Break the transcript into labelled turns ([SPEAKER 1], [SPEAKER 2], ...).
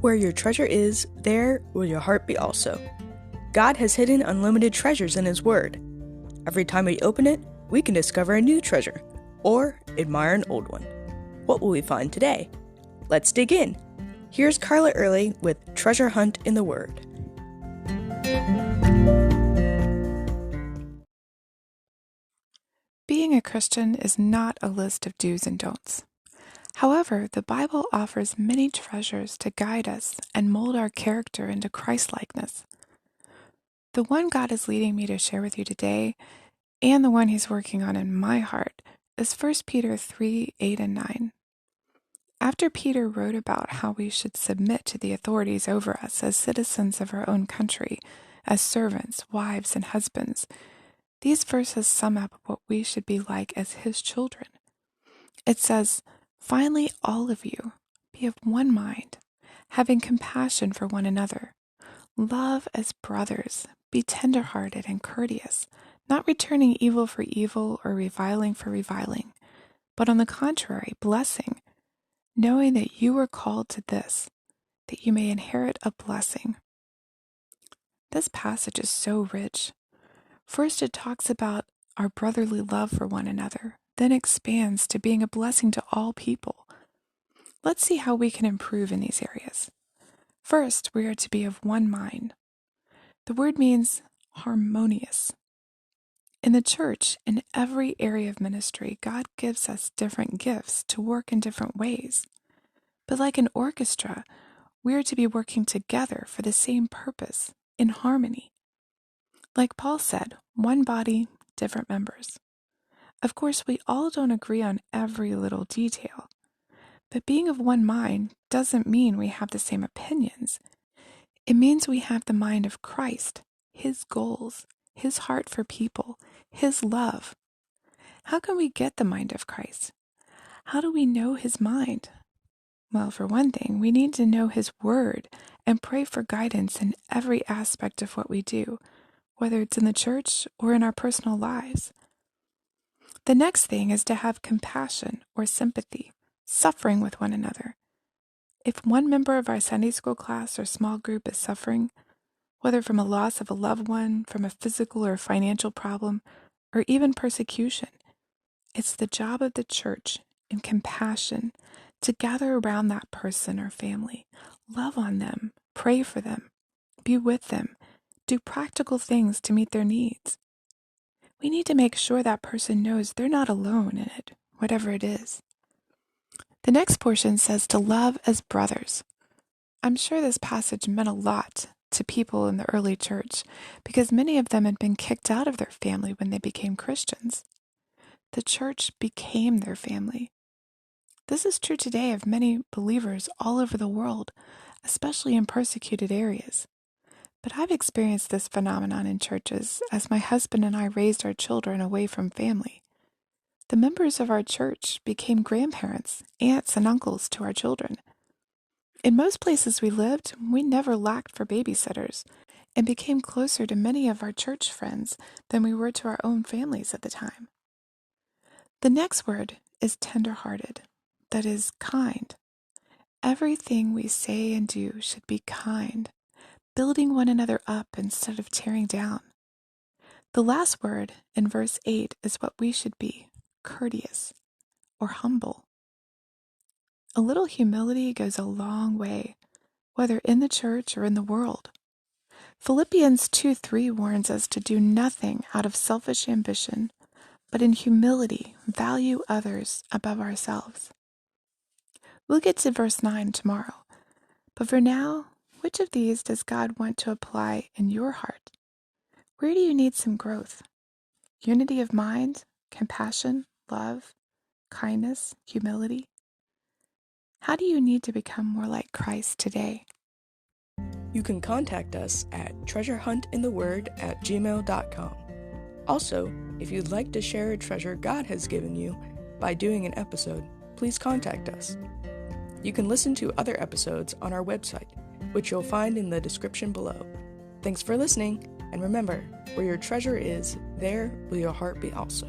[SPEAKER 1] Where your treasure is, there will your heart be also. God has hidden unlimited treasures in His Word. Every time we open it, we can discover a new treasure, or admire an old one. What will we find today? Let's dig in. Here's Carla Early with Treasure Hunt in the Word.
[SPEAKER 2] Being a Christian is not a list of do's and don'ts. However, the Bible offers many treasures to guide us and mold our character into Christlikeness. The one God is leading me to share with you today, and the one He's working on in my heart, is 1 Peter 3:8 and 9. After Peter wrote about how we should submit to the authorities over us as citizens of our own country, as servants, wives, and husbands, these verses sum up what we should be like as His children. It says, "Finally, all of you, be of one mind, having compassion for one another. Love as brothers, be tenderhearted and courteous, not returning evil for evil or reviling for reviling, but on the contrary, blessing, knowing that you were called to this, that you may inherit a blessing." This passage is so rich. First, it talks about our brotherly love for one another, then expands to being a blessing to all people. Let's see how we can improve in these areas. First, we are to be of one mind. The word means harmonious. In the church, in every area of ministry, God gives us different gifts to work in different ways. But like an orchestra, we are to be working together for the same purpose, in harmony. Like Paul said, one body, different members. Of course, we all don't agree on every little detail. But being of one mind doesn't mean we have the same opinions. It means we have the mind of Christ, His goals, His heart for people, His love. How can we get the mind of Christ? How do we know His mind? Well, for one thing, we need to know His Word and pray for guidance in every aspect of what we do, whether it's in the church or in our personal lives. The next thing is to have compassion or sympathy, suffering with one another. If one member of our Sunday school class or small group is suffering, whether from a loss of a loved one, from a physical or financial problem, or even persecution, it's the job of the church in compassion to gather around that person or family, love on them, pray for them, be with them, do practical things to meet their needs. We need to make sure that person knows they're not alone in it, whatever it is. The next portion says to love as brothers. I'm sure this passage meant a lot to people in the early church because many of them had been kicked out of their family when they became Christians. The church became their family. This is true today of many believers all over the world, especially in persecuted areas. But I've experienced this phenomenon in churches as my husband and I raised our children away from family. The members of our church became grandparents, aunts, and uncles to our children. In most places we lived, we never lacked for babysitters and became closer to many of our church friends than we were to our own families at the time. The next word is tenderhearted, that is, kind. Everything we say and do should be kind, building one another up instead of tearing down. The last word in verse 8 is what we should be, courteous or humble. A little humility goes a long way, whether in the church or in the world. Philippians 2:3 warns us to do nothing out of selfish ambition, but in humility value others above ourselves. We'll get to verse 9 tomorrow, but for now, which of these does God want to apply in your heart? Where do you need some growth? Unity of mind, compassion, love, kindness, humility? How do you need to become more like Christ today?
[SPEAKER 1] You can contact us at treasurehuntintheword@gmail.com. Also, if you'd like to share a treasure God has given you by doing an episode, please contact us. You can listen to other episodes on our website, which you'll find in the description below. Thanks for listening, and remember, where your treasure is, there will your heart be also.